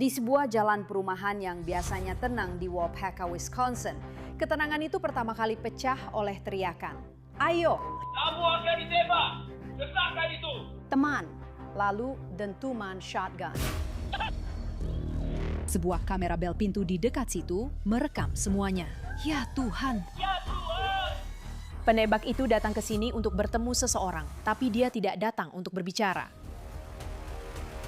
Di sebuah jalan perumahan yang biasanya tenang di Waupaca, Wisconsin, ketenangan itu pertama kali pecah oleh teriakan, "Ayo! Kamu akan ditembak! Letakkan itu!" Teman!" Lalu dentuman shotgun. Sebuah kamera bel pintu di dekat situ merekam semuanya. Ya Tuhan! Ya Tuhan! Penembak itu datang ke sini untuk bertemu seseorang, tapi dia tidak datang untuk berbicara.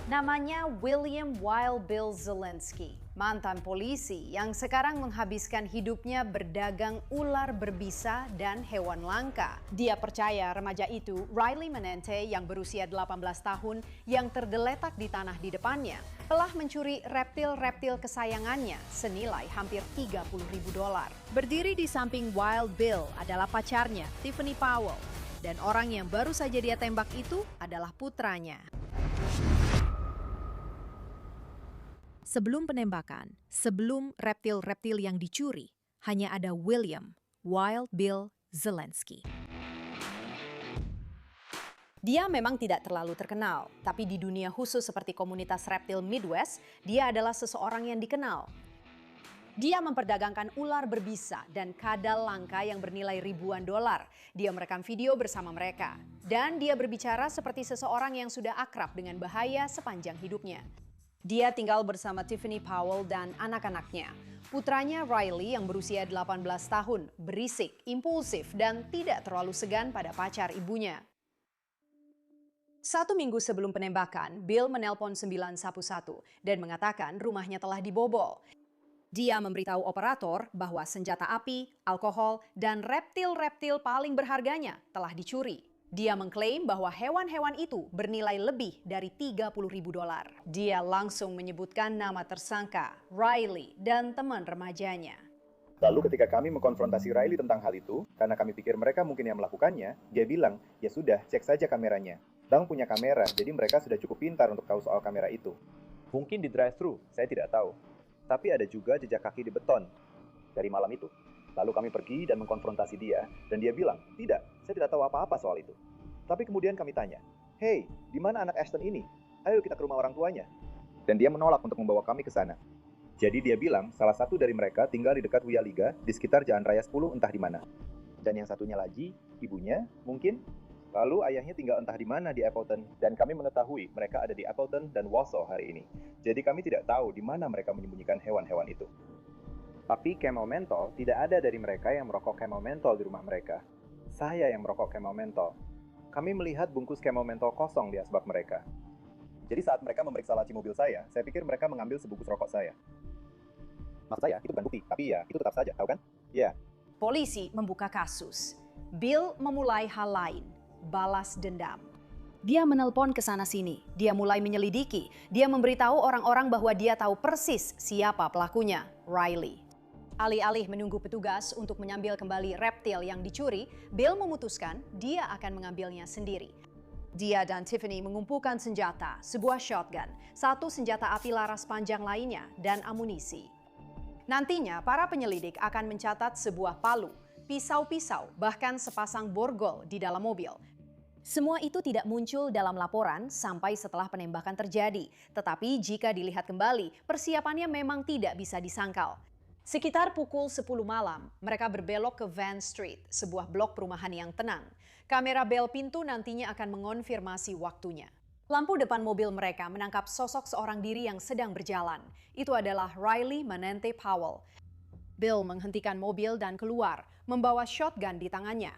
Namanya William Wild Bill Zelensky, mantan polisi yang sekarang menghabiskan hidupnya berdagang ular berbisa dan hewan langka. Dia percaya remaja itu, Riley Manente yang berusia 18 tahun yang tergeletak di tanah di depannya, telah mencuri reptil-reptil kesayangannya senilai hampir $30.000. Berdiri di samping Wild Bill adalah pacarnya, Tiffany Powell. Dan orang yang baru saja dia tembak itu adalah putranya. Sebelum penembakan, sebelum reptil-reptil yang dicuri, hanya ada William Wild Bill Zelensky. Dia memang tidak terlalu terkenal, tapi di dunia khusus seperti komunitas reptil Midwest, dia adalah seseorang yang dikenal. Dia memperdagangkan ular berbisa dan kadal langka yang bernilai ribuan dolar. Dia merekam video bersama mereka. Dan dia berbicara seperti seseorang yang sudah akrab dengan bahaya sepanjang hidupnya. Dia tinggal bersama Tiffany Powell dan anak-anaknya. Putranya Riley yang berusia 18 tahun, berisik, impulsif, dan tidak terlalu segan pada pacar ibunya. 1 minggu sebelum penembakan, Bill menelpon 911 dan mengatakan rumahnya telah dibobol. Dia memberitahu operator bahwa senjata api, alkohol, dan reptil-reptil paling berharganya telah dicuri. Dia mengklaim bahwa hewan-hewan itu bernilai lebih dari $30.000. Dia langsung menyebutkan nama tersangka, Riley, dan teman remajanya. Lalu ketika kami mengkonfrontasi Riley tentang hal itu, karena kami pikir mereka mungkin yang melakukannya, dia bilang, ya sudah, cek saja kameranya. Bang punya kamera, jadi mereka sudah cukup pintar untuk tahu soal kamera itu. Mungkin di drive-thru, saya tidak tahu. Tapi ada juga jejak kaki di beton dari malam itu. Lalu kami pergi dan mengkonfrontasi dia, dan dia bilang, tidak, saya tidak tahu apa-apa soal itu. Tapi kemudian kami tanya, "Hey, di mana anak Ashton ini? Ayo kita ke rumah orang tuanya." Dan dia menolak untuk membawa kami ke sana. Jadi dia bilang, salah satu dari mereka tinggal di dekat Wiyaliga, di sekitar Jalan Raya 10 entah di mana. Dan yang satunya lagi, ibunya, mungkin. Lalu ayahnya tinggal entah di mana di Appleton. Dan kami mengetahui mereka ada di Appleton dan Wausau hari ini. Jadi kami tidak tahu di mana mereka menyembunyikan hewan-hewan itu. Tapi Camel Menthol tidak ada dari mereka yang merokok Camel Menthol di rumah mereka. Saya yang merokok Camel Menthol. Kami melihat bungkus Camel Menthol kosong di asbak mereka. Jadi saat mereka memeriksa laci mobil saya pikir mereka mengambil sebungkus rokok saya. Maksud saya, itu bukan bukti, tapi ya, itu tetap saja, tahu kan? Ya. Polisi membuka kasus. Bill memulai hal lain, balas dendam. Dia menelpon ke sana-sini, dia mulai menyelidiki, dia memberitahu orang-orang bahwa dia tahu persis siapa pelakunya, Riley. Alih-alih menunggu petugas untuk mengambil kembali reptil yang dicuri, Bill memutuskan dia akan mengambilnya sendiri. Dia dan Tiffany mengumpulkan senjata, sebuah shotgun, 1 senjata api laras panjang lainnya, dan amunisi. Nantinya, para penyelidik akan mencatat sebuah palu, pisau-pisau, bahkan sepasang borgol di dalam mobil. Semua itu tidak muncul dalam laporan sampai setelah penembakan terjadi. Tetapi jika dilihat kembali, persiapannya memang tidak bisa disangkal. Sekitar pukul 10 malam, mereka berbelok ke Van Street, sebuah blok perumahan yang tenang. Kamera bel pintu nantinya akan mengonfirmasi waktunya. Lampu depan mobil mereka menangkap sosok seorang diri yang sedang berjalan. Itu adalah Riley Manente Powell. Bill menghentikan mobil dan keluar, membawa shotgun di tangannya.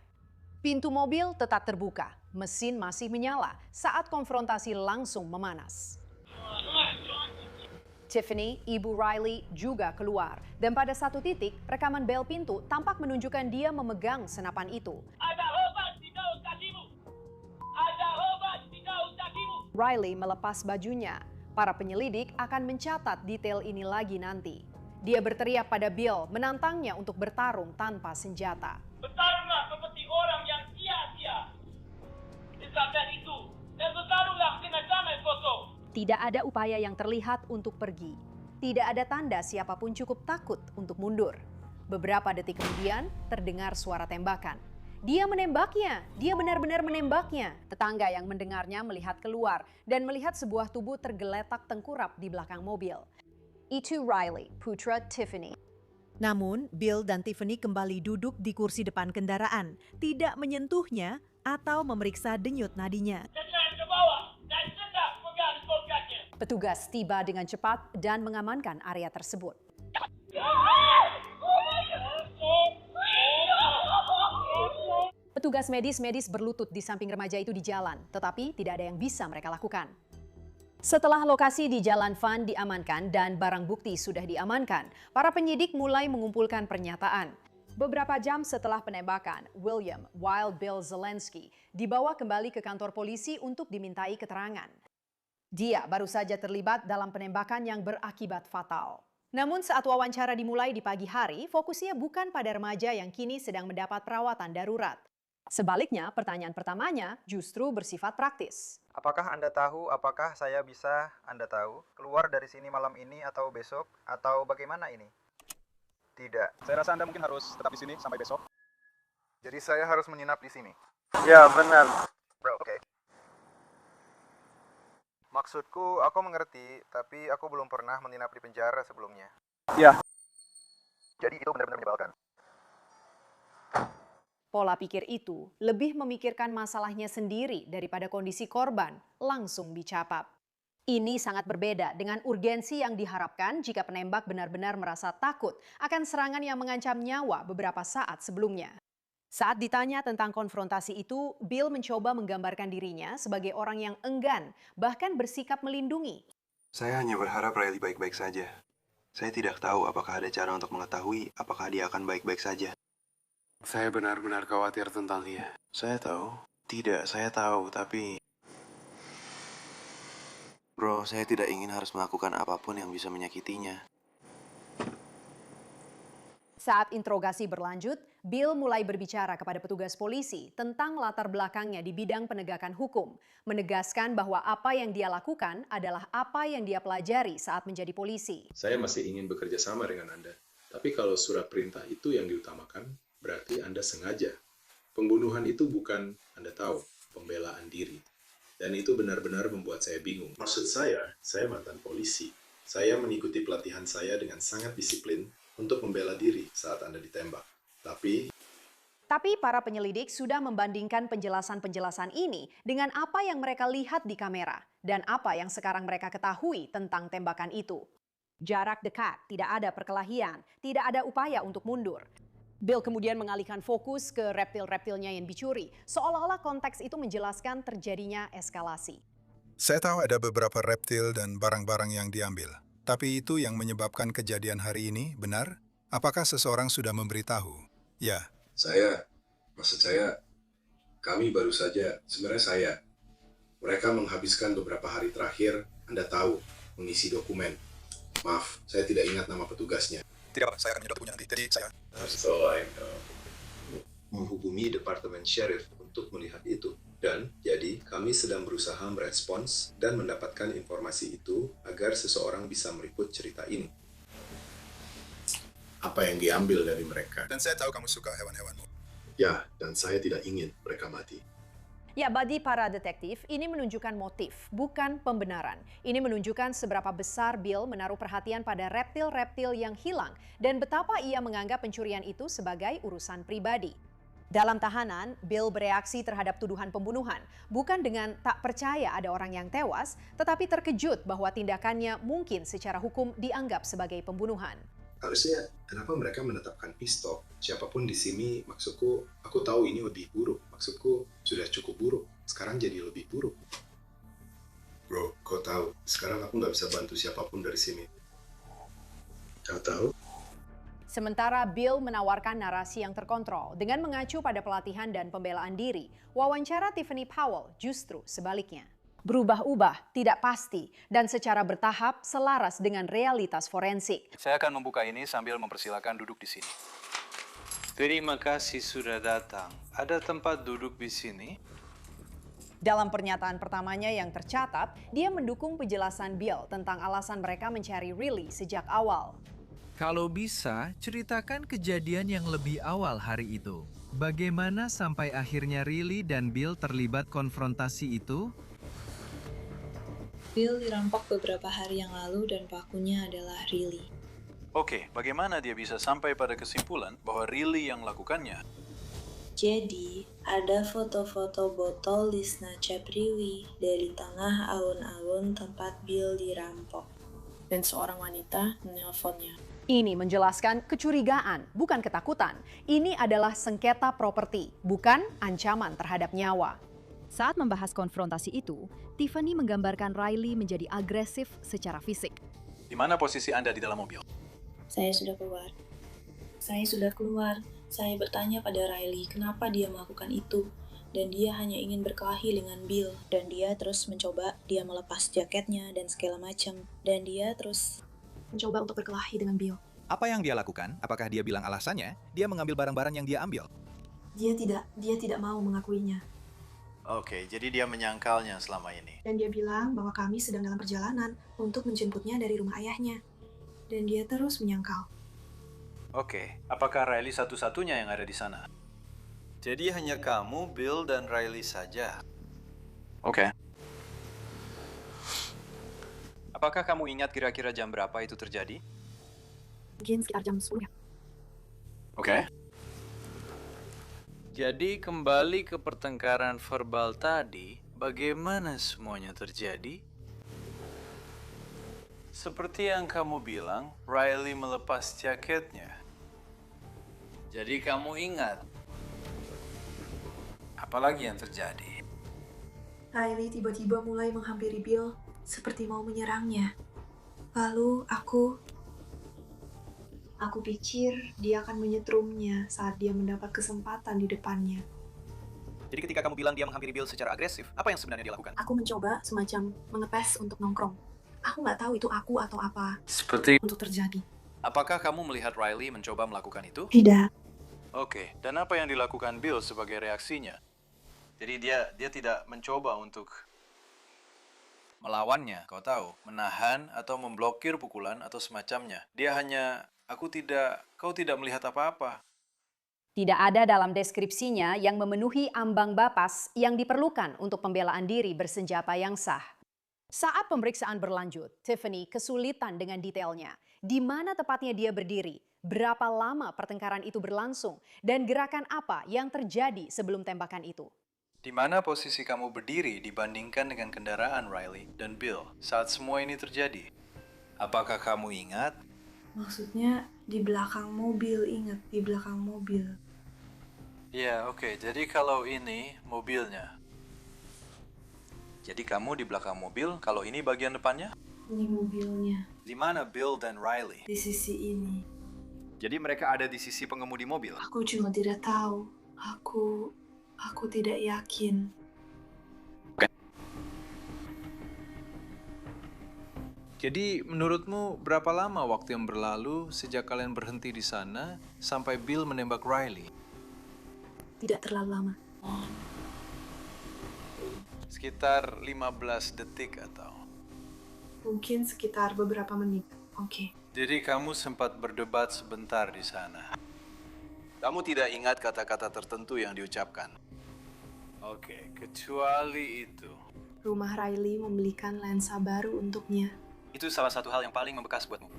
Pintu mobil tetap terbuka, mesin masih menyala saat konfrontasi langsung memanas. Tiffany, ibu Riley, juga keluar. Dan pada satu titik, rekaman bel pintu tampak menunjukkan dia memegang senapan itu. Ada obat di daun kakimu! Ada obat di daun kakimu! Riley melepas bajunya. Para penyelidik akan mencatat detail ini lagi nanti. Dia berteriak pada Bill, menantangnya untuk bertarung tanpa senjata. Bertarunglah seperti orang yang sia-sia. Tinggalkan itu dan bertarunglah dengan tangan kosong. Tidak ada upaya yang terlihat untuk pergi. Tidak ada tanda siapapun cukup takut untuk mundur. Beberapa detik kemudian, terdengar suara tembakan. Dia menembaknya, dia benar-benar menembaknya. Tetangga yang mendengarnya melihat keluar dan melihat sebuah tubuh tergeletak tengkurap di belakang mobil. Itu Riley, putra Tiffany. Namun, Bill dan Tiffany kembali duduk di kursi depan kendaraan, tidak menyentuhnya atau memeriksa denyut nadinya. Jangan ke bawah dan sedang pegang tongkatnya. Petugas tiba dengan cepat dan mengamankan area tersebut. Petugas medis berlutut di samping remaja itu di jalan, tetapi tidak ada yang bisa mereka lakukan. Setelah lokasi di Jalan Van diamankan dan barang bukti sudah diamankan, para penyidik mulai mengumpulkan pernyataan. Beberapa jam setelah penembakan, William Wild Bill Zelensky dibawa kembali ke kantor polisi untuk dimintai keterangan. Dia baru saja terlibat dalam penembakan yang berakibat fatal. Namun saat wawancara dimulai di pagi hari, fokusnya bukan pada remaja yang kini sedang mendapat perawatan darurat. Sebaliknya, pertanyaan pertamanya justru bersifat praktis. Apakah Anda tahu apakah saya bisa, Anda tahu, keluar dari sini malam ini atau besok, atau bagaimana ini? Tidak. Saya rasa Anda mungkin harus tetap di sini sampai besok. Jadi saya harus menginap di sini? Ya, benar. Bro, oke. Maksudku, aku mengerti, tapi aku belum pernah menginap di penjara sebelumnya. Ya. Jadi itu benar-benar menyebalkan. Pola pikir itu lebih memikirkan masalahnya sendiri daripada kondisi korban langsung dicapap. Ini sangat berbeda dengan urgensi yang diharapkan jika penembak benar-benar merasa takut akan serangan yang mengancam nyawa beberapa saat sebelumnya. Saat ditanya tentang konfrontasi itu, Bill mencoba menggambarkan dirinya sebagai orang yang enggan, bahkan bersikap melindungi. Saya hanya berharap Riley baik-baik saja. Saya tidak tahu apakah ada cara untuk mengetahui apakah dia akan baik-baik saja. Saya benar-benar khawatir tentang dia. Saya tahu. Tidak, saya tahu, tapi... Bro, saya tidak ingin harus melakukan apapun yang bisa menyakitinya. Saat interogasi berlanjut, Bill mulai berbicara kepada petugas polisi tentang latar belakangnya di bidang penegakan hukum, menegaskan bahwa apa yang dia lakukan adalah apa yang dia pelajari saat menjadi polisi. Saya masih ingin bekerja sama dengan Anda, tapi kalau surat perintah itu yang diutamakan, berarti Anda sengaja. Pembunuhan itu bukan, Anda tahu, pembelaan diri. Dan itu benar-benar membuat saya bingung. Maksud saya mantan polisi. Saya mengikuti pelatihan saya dengan sangat disiplin untuk membela diri saat Anda ditembak. Tapi para penyelidik sudah membandingkan penjelasan-penjelasan ini dengan apa yang mereka lihat di kamera dan apa yang sekarang mereka ketahui tentang tembakan itu. Jarak dekat, tidak ada perkelahian, tidak ada upaya untuk mundur. Bill kemudian mengalihkan fokus ke reptil-reptilnya yang dicuri, seolah-olah konteks itu menjelaskan terjadinya eskalasi. Saya tahu ada beberapa reptil dan barang-barang yang diambil. Tapi itu yang menyebabkan kejadian hari ini, benar? Apakah seseorang sudah memberitahu? Ya. Maksud saya, kami baru saja, mereka menghabiskan beberapa hari terakhir, Anda tahu, mengisi dokumen. Maaf, saya tidak ingat nama petugasnya. Tidak, saya akan menyedot punya nanti. Jadi saya... menghubungi Departemen Sheriff untuk melihat itu. Dan jadi kami sedang berusaha merespons dan mendapatkan informasi itu agar seseorang bisa meliput cerita ini. Apa yang diambil dari mereka? Dan saya tahu kamu suka hewan-hewanmu. Ya, dan saya tidak ingin mereka mati. Ya, bagi para detektif, ini menunjukkan motif, bukan pembenaran. Ini menunjukkan seberapa besar Bill menaruh perhatian pada reptil-reptil yang hilang dan betapa ia menganggap pencurian itu sebagai urusan pribadi. Dalam tahanan, Bill bereaksi terhadap tuduhan pembunuhan, bukan dengan tak percaya ada orang yang tewas, tetapi terkejut bahwa tindakannya mungkin secara hukum dianggap sebagai pembunuhan. Harusnya, kenapa mereka menetapkan pistol? Siapapun di sini, maksudku, aku tahu ini lebih buruk. Maksudku, sudah cukup buruk. Sekarang jadi lebih buruk. Bro, kau tahu, sekarang aku nggak bisa bantu siapapun dari sini. Kau tahu? Sementara Bill menawarkan narasi yang terkontrol dengan mengacu pada pelatihan dan pembelaan diri, wawancara Tiffany Powell justru sebaliknya. Berubah-ubah, tidak pasti, dan secara bertahap selaras dengan realitas forensik. Saya akan membuka ini sambil mempersilakan duduk di sini. Terima kasih sudah datang. Ada tempat duduk di sini? Dalam pernyataan pertamanya yang tercatat, dia mendukung penjelasan Bill tentang alasan mereka mencari Riley sejak awal. Kalau bisa, ceritakan kejadian yang lebih awal hari itu. Bagaimana sampai akhirnya Riley dan Bill terlibat konfrontasi itu? Bill dirampok beberapa hari yang lalu dan pelakunya adalah Riley. Oke, bagaimana dia bisa sampai pada kesimpulan bahwa Riley yang melakukannya? Jadi, ada foto-foto botol di Snapchat Riley dari tengah alun-alun tempat Bill dirampok. Dan seorang wanita menelponnya. Ini menjelaskan kecurigaan, bukan ketakutan. Ini adalah sengketa properti, bukan ancaman terhadap nyawa. Saat membahas konfrontasi itu, Tiffany menggambarkan Riley menjadi agresif secara fisik. Di mana posisi Anda di dalam mobil? Saya sudah keluar. Saya bertanya pada Riley kenapa dia melakukan itu. Dan dia hanya ingin berkelahi dengan Bill. Dan dia terus mencoba, dia melepas jaketnya dan segala macam. Dan dia terus mencoba untuk berkelahi dengan Bill. Apa yang dia lakukan? Apakah dia bilang alasannya? Dia mengambil barang-barang yang dia ambil. Dia tidak mau mengakuinya. Oke, jadi dia menyangkalnya selama ini. Dan dia bilang bahwa kami sedang dalam perjalanan untuk menjemputnya dari rumah ayahnya. Dan dia terus menyangkal. Oke, apakah Riley satu-satunya yang ada di sana? Jadi hanya kamu, Bill, dan Riley saja. Oke. Apakah kamu ingat kira-kira jam berapa itu terjadi? Mungkin sekitar jam 10. Oke. Jadi kembali ke pertengkaran verbal tadi, bagaimana semuanya terjadi? Seperti yang kamu bilang, Riley melepas jaketnya. Jadi kamu ingat. Apalagi yang terjadi? Riley tiba-tiba mulai menghampiri Bill seperti mau menyerangnya. Lalu aku pikir dia akan menyetrumnya saat dia mendapat kesempatan di depannya. Jadi ketika kamu bilang dia menghampiri Bill secara agresif, apa yang sebenarnya dia lakukan? Aku mencoba semacam mengepes untuk nongkrong. Aku nggak tahu itu aku atau apa Seperti untuk terjadi. Apakah kamu melihat Riley mencoba melakukan itu? Tidak. Oke, dan apa yang dilakukan Bill sebagai reaksinya? Jadi dia tidak mencoba untuk melawannya, kau tahu, menahan atau memblokir pukulan atau semacamnya. Dia hanya, kau tidak melihat apa-apa. Tidak ada dalam deskripsinya yang memenuhi ambang batas yang diperlukan untuk pembelaan diri bersenjata yang sah. Saat pemeriksaan berlanjut, Tiffany kesulitan dengan detailnya. Di mana tepatnya dia berdiri, berapa lama pertengkaran itu berlangsung, dan gerakan apa yang terjadi sebelum tembakan itu. Di mana posisi kamu berdiri dibandingkan dengan kendaraan Riley dan Bill saat semua ini terjadi? Apakah kamu ingat? Maksudnya di belakang mobil, ingat di belakang mobil. Ya, oke. Jadi kalau ini mobilnya. Jadi kamu di belakang mobil, kalau ini bagian depannya? Ini mobilnya. Di mana Bill dan Riley? Di sisi ini. Jadi mereka ada di sisi pengemudi mobil? Aku cuma tidak tahu. Aku tidak yakin. Jadi menurutmu berapa lama waktu yang berlalu sejak kalian berhenti di sana sampai Bill menembak Riley? Tidak terlalu lama. Sekitar 15 detik atau? Mungkin sekitar beberapa menit. Oke. Jadi kamu sempat berdebat sebentar di sana. Kamu tidak ingat kata-kata tertentu yang diucapkan? Oke, kecuali itu. Rumah Riley membelikan lensa baru untuknya. Itu salah satu hal yang paling membekas buatmu.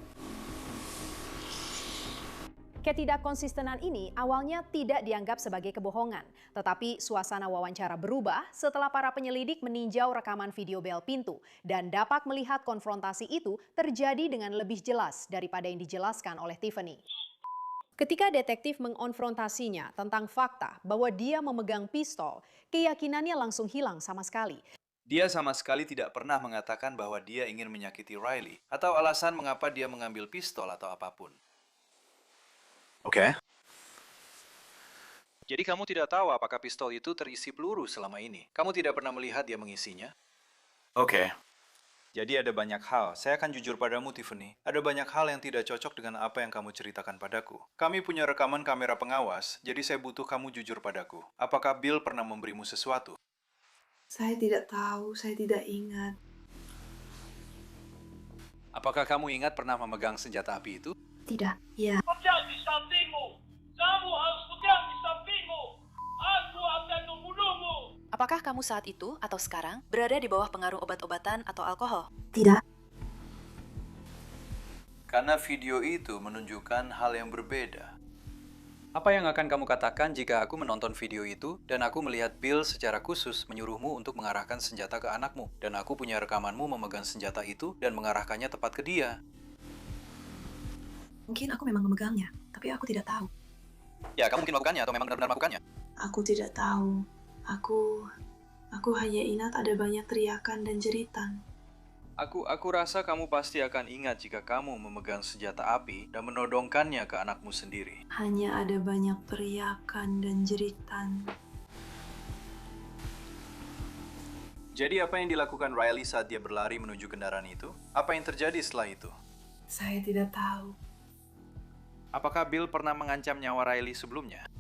Ketidakkonsistenan ini awalnya tidak dianggap sebagai kebohongan, tetapi suasana wawancara berubah setelah para penyelidik meninjau rekaman video bel pintu dan dapat melihat konfrontasi itu terjadi dengan lebih jelas daripada yang dijelaskan oleh Tiffany. Ketika detektif mengonfrontasinya tentang fakta bahwa dia memegang pistol, keyakinannya langsung hilang sama sekali. Dia sama sekali tidak pernah mengatakan bahwa dia ingin menyakiti Riley atau alasan mengapa dia mengambil pistol atau apapun. Oke. Jadi kamu tidak tahu apakah pistol itu terisi peluru selama ini. Kamu tidak pernah melihat dia mengisinya. Oke. Jadi ada banyak hal, saya akan jujur padamu Tiffany, ada banyak hal yang tidak cocok dengan apa yang kamu ceritakan padaku. Kami punya rekaman kamera pengawas, jadi saya butuh kamu jujur padaku. Apakah Bill pernah memberimu sesuatu? Saya tidak tahu, saya tidak ingat. Apakah kamu ingat pernah memegang senjata api itu? Tidak, ya. Pegang di sampingmu. Kamu harus pegang di sampingmu. Aku akan membunuhmu. Apakah kamu saat itu atau sekarang berada di bawah pengaruh obat-obatan atau alkohol? Tidak. Karena video itu menunjukkan hal yang berbeda. Apa yang akan kamu katakan jika aku menonton video itu dan aku melihat Bill secara khusus menyuruhmu untuk mengarahkan senjata ke anakmu dan aku punya rekamanmu memegang senjata itu dan mengarahkannya tepat ke dia? Mungkin aku memang memegangnya, tapi aku tidak tahu. Ya, kamu mungkin melakukannya atau memang benar-benar melakukannya. Aku tidak tahu. Aku hanya ingat ada banyak teriakan dan jeritan. Aku rasa kamu pasti akan ingat jika kamu memegang senjata api dan menodongkannya ke anakmu sendiri. Hanya ada banyak teriakan dan jeritan. Jadi apa yang dilakukan Riley saat dia berlari menuju kendaraan itu? Apa yang terjadi setelah itu? Saya tidak tahu. Apakah Bill pernah mengancam nyawa Riley sebelumnya?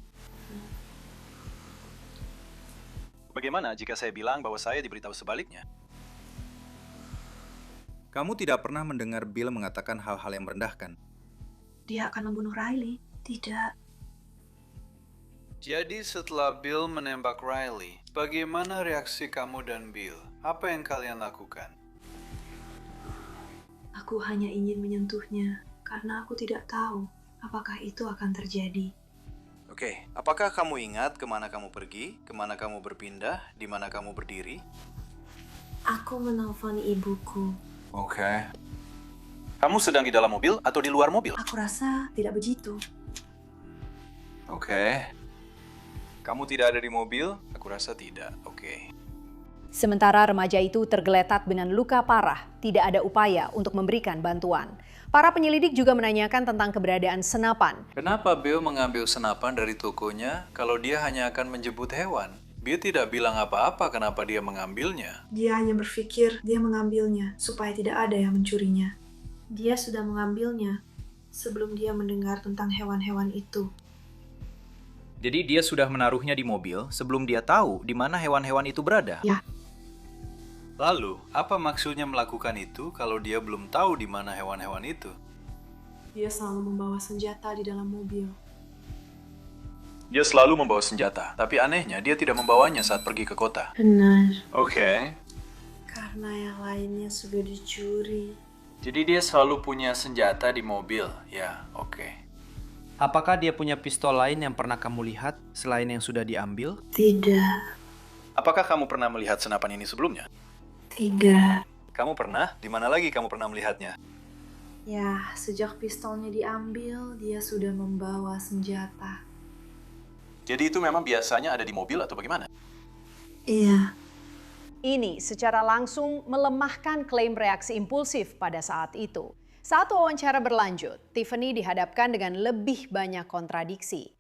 Bagaimana jika saya bilang bahwa saya diberitahu sebaliknya? Kamu tidak pernah mendengar Bill mengatakan hal-hal yang merendahkan. Dia akan membunuh Riley. Tidak. Jadi setelah Bill menembak Riley, bagaimana reaksi kamu dan Bill? Apa yang kalian lakukan? Aku hanya ingin menyentuhnya karena aku tidak tahu apakah itu akan terjadi. Oke, apakah kamu ingat kemana kamu pergi, kemana kamu berpindah, di mana kamu berdiri? Aku menelpon ibuku. Oke. Kamu sedang di dalam mobil atau di luar mobil? Aku rasa tidak begitu. Oke. Kamu tidak ada di mobil? Aku rasa tidak. Oke. Sementara remaja itu tergeletak dengan luka parah, tidak ada upaya untuk memberikan bantuan. Para penyelidik juga menanyakan tentang keberadaan senapan. Kenapa Bill mengambil senapan dari tokonya kalau dia hanya akan menjemput hewan? Bill tidak bilang apa-apa kenapa dia mengambilnya. Dia hanya berpikir dia mengambilnya supaya tidak ada yang mencurinya. Dia sudah mengambilnya sebelum dia mendengar tentang hewan-hewan itu. Jadi dia sudah menaruhnya di mobil sebelum dia tahu di mana hewan-hewan itu berada? Ya. Lalu, apa maksudnya melakukan itu kalau dia belum tahu di mana hewan-hewan itu? Dia selalu membawa senjata di dalam mobil. Dia selalu membawa senjata, tapi anehnya dia tidak membawanya saat pergi ke kota. Benar. Oke. Karena yang lainnya sudah dicuri. Jadi dia selalu punya senjata di mobil, ya, oke. Apakah dia punya pistol lain yang pernah kamu lihat selain yang sudah diambil? Tidak. Apakah kamu pernah melihat senapan ini sebelumnya? Tidak. Kamu pernah? Di mana lagi kamu pernah melihatnya? Ya, sejak pistolnya diambil, dia sudah membawa senjata. Jadi itu memang biasanya ada di mobil atau bagaimana? Iya. Ini secara langsung melemahkan klaim reaksi impulsif pada saat itu. Saat wawancara berlanjut, Tiffany dihadapkan dengan lebih banyak kontradiksi.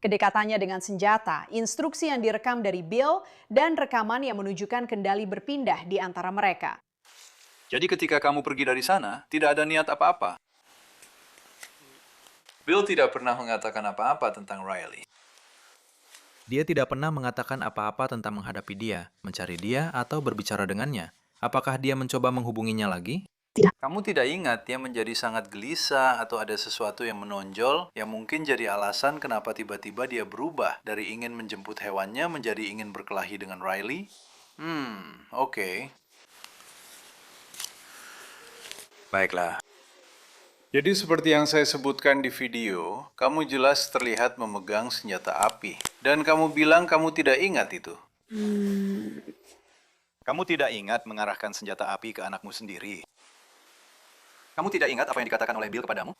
Kedekatannya dengan senjata, instruksi yang direkam dari Bill, dan rekaman yang menunjukkan kendali berpindah di antara mereka. Jadi ketika kamu pergi dari sana, tidak ada niat apa-apa. Bill tidak pernah mengatakan apa-apa tentang Riley. Dia tidak pernah mengatakan apa-apa tentang menghadapi dia, mencari dia, atau berbicara dengannya. Apakah dia mencoba menghubunginya lagi? Kamu tidak ingat dia menjadi sangat gelisah atau ada sesuatu yang menonjol yang mungkin jadi alasan kenapa tiba-tiba dia berubah dari ingin menjemput hewannya menjadi ingin berkelahi dengan Riley? Oke. Baiklah. Jadi seperti yang saya sebutkan di video, kamu jelas terlihat memegang senjata api. Dan kamu bilang kamu tidak ingat itu. Kamu tidak ingat mengarahkan senjata api ke anakmu sendiri. Kamu tidak ingat apa yang dikatakan oleh Bill kepadamu?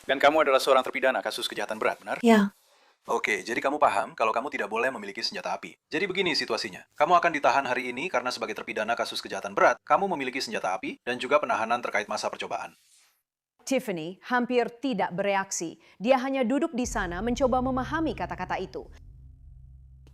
Dan kamu adalah seorang terpidana kasus kejahatan berat, benar? Ya. Oke, jadi kamu paham kalau kamu tidak boleh memiliki senjata api. Jadi begini situasinya. Kamu akan ditahan hari ini karena sebagai terpidana kasus kejahatan berat, kamu memiliki senjata api dan juga penahanan terkait masa percobaan. Tiffany hampir tidak bereaksi. Dia hanya duduk di sana mencoba memahami kata-kata itu.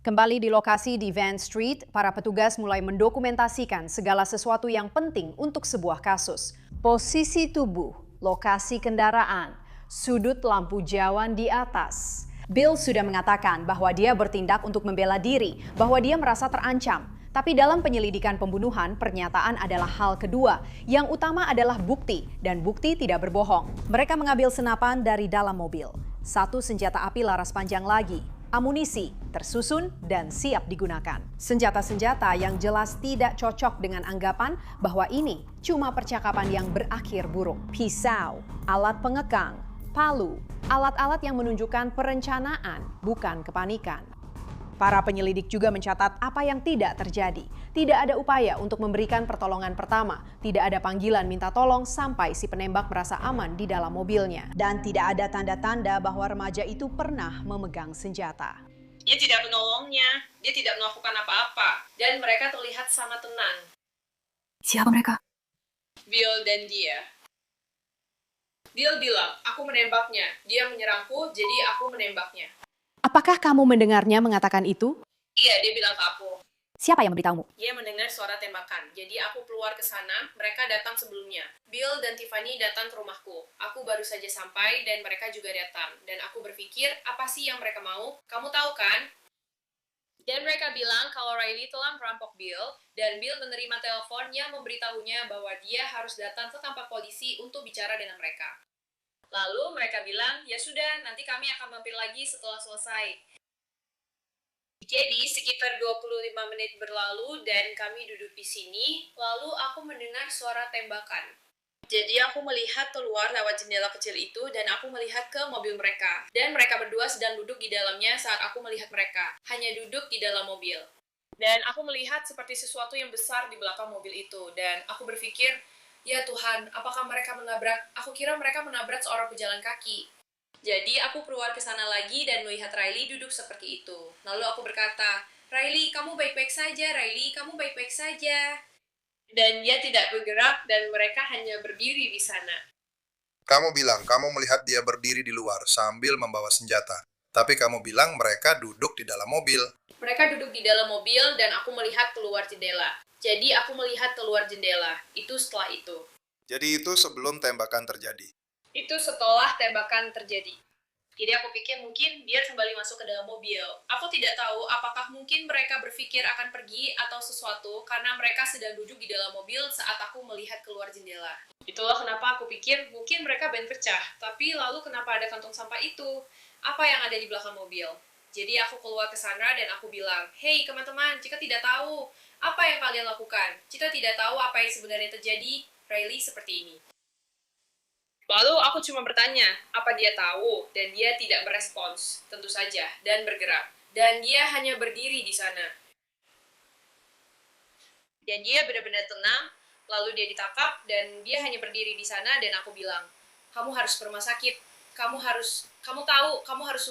Kembali di lokasi di Van Street, para petugas mulai mendokumentasikan segala sesuatu yang penting untuk sebuah kasus. Posisi tubuh, lokasi kendaraan, sudut lampu jawan di atas. Bill sudah mengatakan bahwa dia bertindak untuk membela diri, bahwa dia merasa terancam. Tapi dalam penyelidikan pembunuhan, pernyataan adalah hal kedua. Yang utama adalah bukti, dan bukti tidak berbohong. Mereka mengambil senapan dari dalam mobil. Satu senjata api laras panjang lagi, amunisi, tersusun, dan siap digunakan. Senjata-senjata yang jelas tidak cocok dengan anggapan bahwa ini cuma percakapan yang berakhir buruk. Pisau, alat pengekang, palu, alat-alat yang menunjukkan perencanaan, bukan kepanikan. Para penyelidik juga mencatat apa yang tidak terjadi. Tidak ada upaya untuk memberikan pertolongan pertama. Tidak ada panggilan minta tolong sampai si penembak merasa aman di dalam mobilnya. Dan tidak ada tanda-tanda bahwa remaja itu pernah memegang senjata. Dia tidak menolongnya, dia tidak melakukan apa-apa. Dan mereka terlihat sangat tenang. Siapa mereka? Bill dan dia. Bill bilang, aku menembaknya. Dia menyerangku, jadi aku menembaknya. Apakah kamu mendengarnya mengatakan itu? Iya, dia bilang ke aku. Siapa yang memberitahumu? Dia mendengar suara tembakan, jadi aku keluar ke sana, mereka datang sebelumnya. Bill dan Tiffany datang ke rumahku. Aku baru saja sampai dan mereka juga datang. Dan aku berpikir, apa sih yang mereka mau? Kamu tahu kan? Dan mereka bilang kalau Riley telah merampok Bill, dan Bill menerima telepon yang memberitahunya bahwa dia harus datang ke kantor polisi untuk bicara dengan mereka. Lalu mereka bilang, ya sudah, nanti kami akan mampir lagi setelah selesai. Jadi sekitar 25 menit berlalu dan kami duduk di sini, lalu aku mendengar suara tembakan. Jadi aku melihat keluar lewat jendela kecil itu dan aku melihat ke mobil mereka. Dan mereka berdua sedang duduk di dalamnya saat aku melihat mereka. Hanya duduk di dalam mobil. Dan aku melihat seperti sesuatu yang besar di belakang mobil itu. Dan aku berpikir, ya Tuhan, apakah mereka menabrak? Aku kira mereka menabrak seorang pejalan kaki. Jadi aku keluar ke sana lagi dan melihat Riley duduk seperti itu. Lalu aku berkata, Riley, kamu baik-baik saja, Riley, kamu baik-baik saja. Dan dia tidak bergerak dan mereka hanya berdiri di sana. Kamu bilang kamu melihat dia berdiri di luar sambil membawa senjata. Tapi kamu bilang mereka duduk di dalam mobil. Mereka duduk di dalam mobil dan aku melihat keluar jendela. Jadi aku melihat keluar jendela. Itu setelah itu. Jadi itu sebelum tembakan terjadi. Itu setelah tembakan terjadi. Jadi aku pikir mungkin dia kembali masuk ke dalam mobil. Aku tidak tahu apakah mungkin mereka berpikir akan pergi atau sesuatu karena mereka sedang duduk di dalam mobil saat aku melihat keluar jendela. Itulah kenapa aku pikir mungkin mereka ban pecah. Tapi lalu kenapa ada kantong sampah itu? Apa yang ada di belakang mobil? Jadi aku keluar ke sana dan aku bilang, "Hey teman-teman, jika tidak tahu apa yang kalian lakukan, jika tidak tahu apa yang sebenarnya terjadi, Riley seperti ini." Lalu aku cuma bertanya, apa dia tahu? Dan dia tidak merespons, tentu saja, dan bergerak. Dan dia hanya berdiri di sana. Dan dia benar-benar tenang, lalu dia ditangkap, dan dia hanya berdiri di sana, dan aku bilang, kamu harus ke rumah sakit. Kamu harus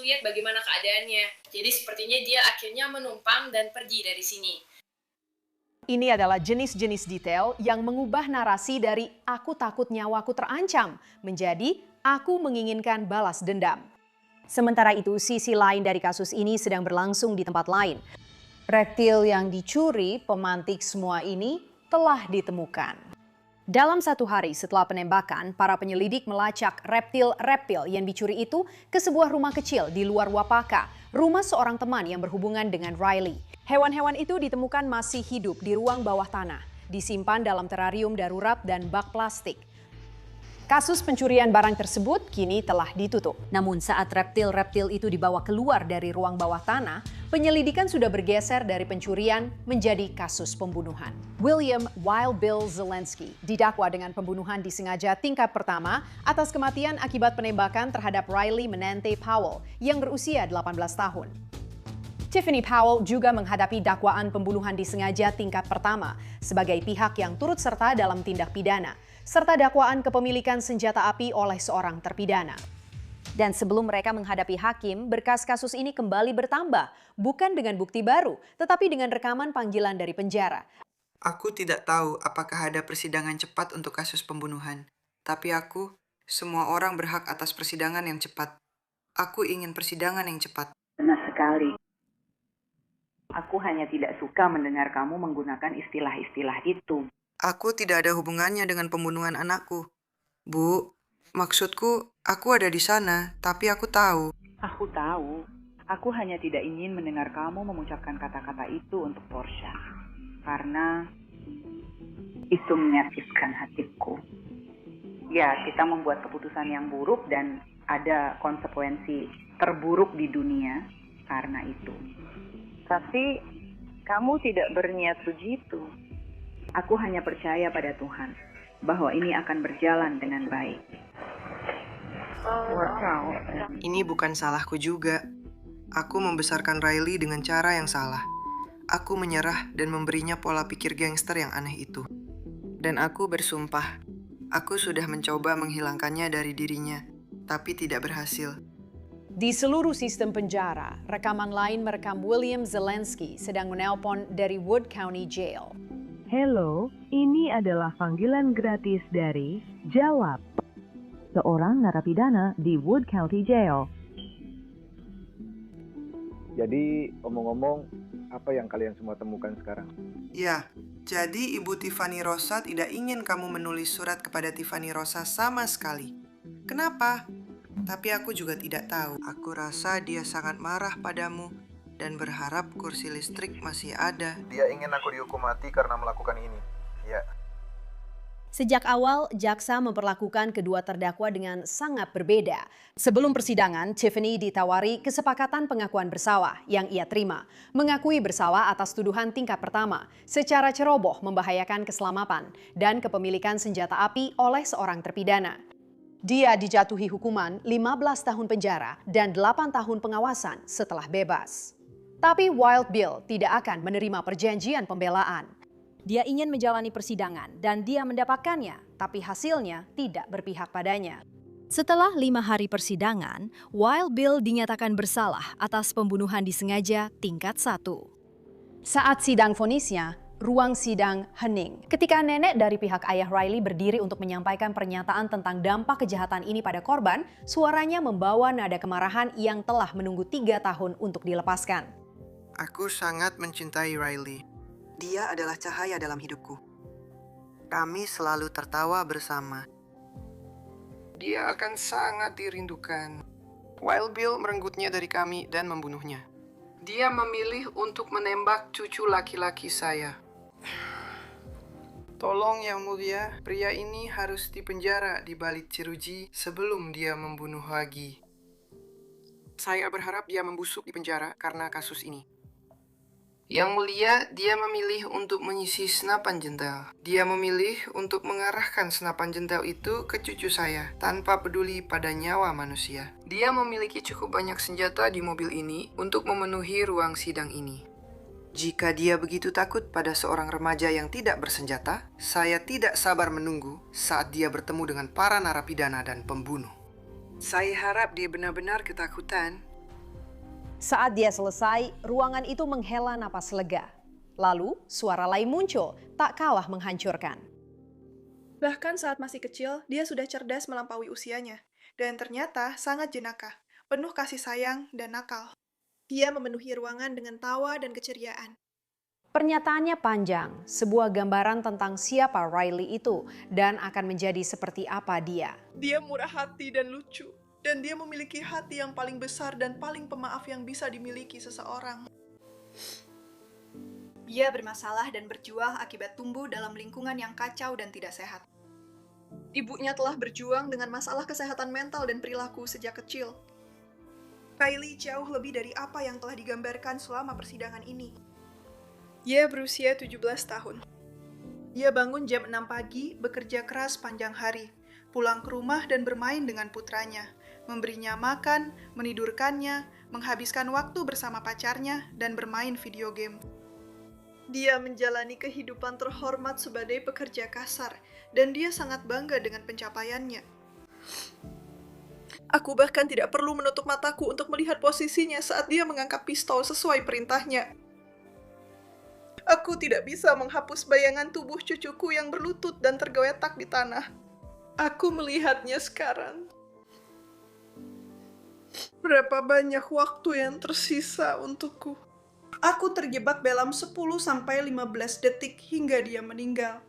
lihat bagaimana keadaannya. Jadi sepertinya dia akhirnya menumpang dan pergi dari sini. Ini adalah jenis-jenis detail yang mengubah narasi dari aku takut nyawaku terancam menjadi aku menginginkan balas dendam. Sementara itu, sisi lain dari kasus ini sedang berlangsung di tempat lain. Reptil yang dicuri pemantik semua ini telah ditemukan. Dalam satu hari setelah penembakan, para penyelidik melacak reptil-reptil yang dicuri itu ke sebuah rumah kecil di luar Wapaka, rumah seorang teman yang berhubungan dengan Riley. Hewan-hewan itu ditemukan masih hidup di ruang bawah tanah, disimpan dalam terarium darurat dan bak plastik. Kasus pencurian barang tersebut kini telah ditutup. Namun saat reptil-reptil itu dibawa keluar dari ruang bawah tanah, penyelidikan sudah bergeser dari pencurian menjadi kasus pembunuhan. William Wild Bill Zelensky didakwa dengan pembunuhan disengaja tingkat pertama atas kematian akibat penembakan terhadap Riley Menante Powell yang berusia 18 tahun. Tiffany Powell juga menghadapi dakwaan pembunuhan disengaja tingkat pertama sebagai pihak yang turut serta dalam tindak pidana, serta dakwaan kepemilikan senjata api oleh seorang terpidana. Dan sebelum mereka menghadapi hakim, berkas kasus ini kembali bertambah, bukan dengan bukti baru, tetapi dengan rekaman panggilan dari penjara. Aku tidak tahu apakah ada persidangan cepat untuk kasus pembunuhan, tapi semua orang berhak atas persidangan yang cepat. Aku ingin persidangan yang cepat. Benar sekali. Aku hanya tidak suka mendengar kamu menggunakan istilah-istilah itu. Aku tidak ada hubungannya dengan pembunuhan anakku. Bu, maksudku, aku ada di sana, tapi aku tahu. Aku tahu. Aku hanya tidak ingin mendengar kamu mengucapkan kata-kata itu untuk Portia. Karena itu menyakitkan hatiku. Ya, kita membuat keputusan yang buruk dan Ada konsekuensi terburuk di dunia karena itu. Tapi kamu tidak berniat begitu. Aku hanya percaya pada Tuhan bahwa ini akan berjalan dengan baik. Ini bukan salahku juga. Aku membesarkan Riley dengan cara yang salah. Aku menyerah dan memberinya pola pikir gangster yang aneh itu. Dan aku bersumpah, aku sudah mencoba menghilangkannya dari dirinya, tapi tidak berhasil. Di seluruh sistem penjara, rekaman lain merekam William Zelensky sedang menelpon dari Wood County Jail. Hello, ini adalah panggilan gratis dari Jawab, seorang narapidana di Wood County Jail. Jadi, omong-omong, apa yang kalian semua temukan sekarang? Ya, jadi Ibu Tiffany Rosa tidak ingin kamu menulis surat kepada Tiffany Rosa sama sekali. Kenapa? Tapi aku juga tidak tahu. Aku rasa dia sangat marah padamu dan berharap kursi listrik masih ada. Dia ingin aku dihukum mati karena melakukan ini. Ya. Sejak awal, jaksa memperlakukan kedua terdakwa dengan sangat berbeda. Sebelum persidangan, Tiffany ditawari kesepakatan pengakuan bersalah yang ia terima. Mengakui bersalah atas tuduhan tingkat pertama, secara ceroboh membahayakan keselamatan dan kepemilikan senjata api oleh seorang terpidana. Dia dijatuhi hukuman 15 tahun penjara dan 8 tahun pengawasan setelah bebas. Tapi Wild Bill tidak akan menerima perjanjian pembelaan. Dia ingin menjalani persidangan dan dia mendapatkannya, tapi hasilnya tidak berpihak padanya. Setelah 5 hari persidangan, Wild Bill dinyatakan bersalah atas pembunuhan disengaja tingkat 1. Saat sidang vonisnya, ruang sidang hening. Ketika nenek dari pihak ayah Riley berdiri untuk menyampaikan pernyataan tentang dampak kejahatan ini pada korban, suaranya membawa nada kemarahan yang telah menunggu 3 tahun untuk dilepaskan. Aku sangat mencintai Riley. Dia adalah cahaya dalam hidupku. Kami selalu tertawa bersama. Dia akan sangat dirindukan. Wild Bill merenggutnya dari kami dan membunuhnya. Dia memilih untuk menembak cucu laki-laki saya. Tolong Yang Mulia, pria ini harus dipenjara di balik jeruji sebelum dia membunuh lagi. Saya berharap dia membusuk di penjara karena kasus ini. Yang Mulia, dia memilih untuk mengisi senapan jentel. Dia memilih untuk mengarahkan senapan jentel itu ke cucu saya, tanpa peduli pada nyawa manusia. Dia memiliki cukup banyak senjata di mobil ini untuk memenuhi ruang sidang ini. Jika dia begitu takut pada seorang remaja yang tidak bersenjata, saya tidak sabar menunggu saat dia bertemu dengan para narapidana dan pembunuh. Saya harap dia benar-benar ketakutan. Saat dia selesai, ruangan itu menghela napas lega. Lalu, suara lain muncul, tak kalah menghancurkan. Bahkan saat masih kecil, dia sudah cerdas melampaui usianya. Dan ternyata sangat jenaka, penuh kasih sayang dan nakal. Dia memenuhi ruangan dengan tawa dan keceriaan. Pernyataannya panjang, sebuah gambaran tentang siapa Riley itu dan akan menjadi seperti apa dia. Dia murah hati dan lucu. Dan dia memiliki hati yang paling besar dan paling pemaaf yang bisa dimiliki seseorang. Dia bermasalah dan berjuang akibat tumbuh dalam lingkungan yang kacau dan tidak sehat. Ibunya telah berjuang dengan masalah kesehatan mental dan perilaku sejak kecil. Riley jauh lebih dari apa yang telah digambarkan selama persidangan ini. Dia berusia 17 tahun. Dia bangun jam 6 pagi, bekerja keras panjang hari, pulang ke rumah dan bermain dengan putranya, memberinya makan, menidurkannya, menghabiskan waktu bersama pacarnya, dan bermain video game. Dia menjalani kehidupan terhormat sebagai pekerja kasar, dan dia sangat bangga dengan pencapaiannya. Aku bahkan tidak perlu menutup mataku untuk melihat posisinya saat dia mengangkat pistol sesuai perintahnya. Aku tidak bisa menghapus bayangan tubuh cucuku yang berlutut dan tergeletak di tanah. Aku melihatnya sekarang. Berapa banyak waktu yang tersisa untukku. Aku terjebak dalam 10-15 detik hingga dia meninggal.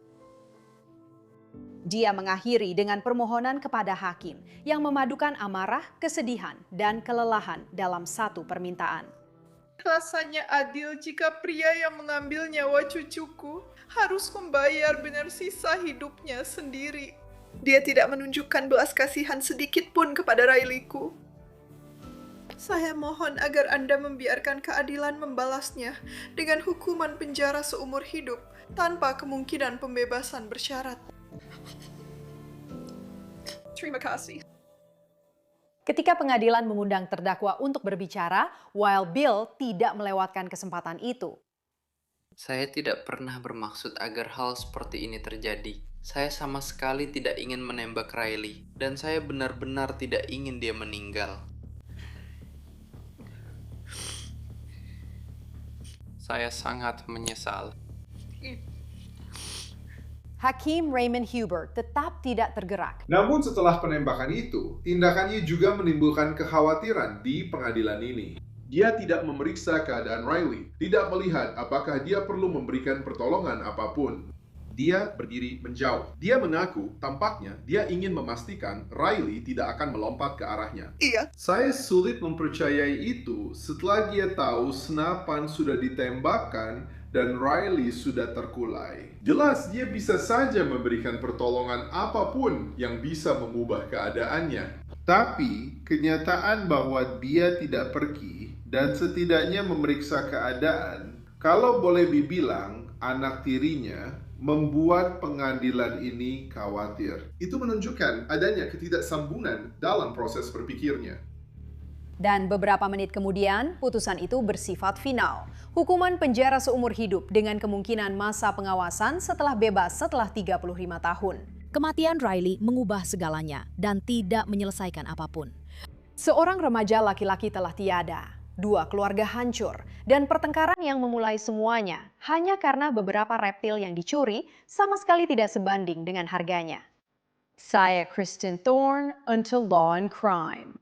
Dia mengakhiri dengan permohonan kepada hakim yang memadukan amarah, kesedihan, dan kelelahan dalam satu permintaan. Rasanya adil jika pria yang mengambil nyawa cucuku harus membayar benar sisa hidupnya sendiri. Dia tidak menunjukkan belas kasihan sedikit pun kepada Riley-ku. Saya mohon agar Anda membiarkan keadilan membalasnya dengan hukuman penjara seumur hidup tanpa kemungkinan pembebasan bersyarat. Terima kasih. Ketika pengadilan mengundang terdakwa untuk berbicara, while Bill tidak melewatkan kesempatan itu. Saya tidak pernah bermaksud agar hal seperti ini terjadi. Saya sama sekali tidak ingin menembak Riley, dan saya benar-benar tidak ingin dia meninggal. Saya sangat menyesal. Hakim Raymond Hubert tetap tidak tergerak. Namun setelah penembakan itu, tindakannya juga menimbulkan kekhawatiran di pengadilan ini. Dia tidak memeriksa keadaan Riley, tidak melihat apakah dia perlu memberikan pertolongan apapun. Dia berdiri menjauh. Dia mengaku tampaknya dia ingin memastikan Riley tidak akan melompat ke arahnya. Iya. Saya sulit mempercayai itu setelah dia tahu senapan sudah ditembakkan dan Riley sudah terkulai. Jelas dia bisa saja memberikan pertolongan apapun yang bisa mengubah keadaannya. Tapi kenyataan bahwa dia tidak pergi dan setidaknya memeriksa keadaan, kalau boleh dibilang anak tirinya, membuat pengadilan ini khawatir. Itu menunjukkan adanya ketidaksambungan dalam proses berpikirnya. Dan beberapa menit kemudian, putusan itu bersifat final. Hukuman penjara seumur hidup dengan kemungkinan masa pengawasan setelah bebas setelah 35 tahun. Kematian Riley mengubah segalanya dan tidak menyelesaikan apapun. Seorang remaja laki-laki telah tiada, 2 keluarga hancur, dan pertengkaran yang memulai semuanya hanya karena beberapa reptil yang dicuri sama sekali tidak sebanding dengan harganya. Saya Kristen Thorne untuk Law and Crime.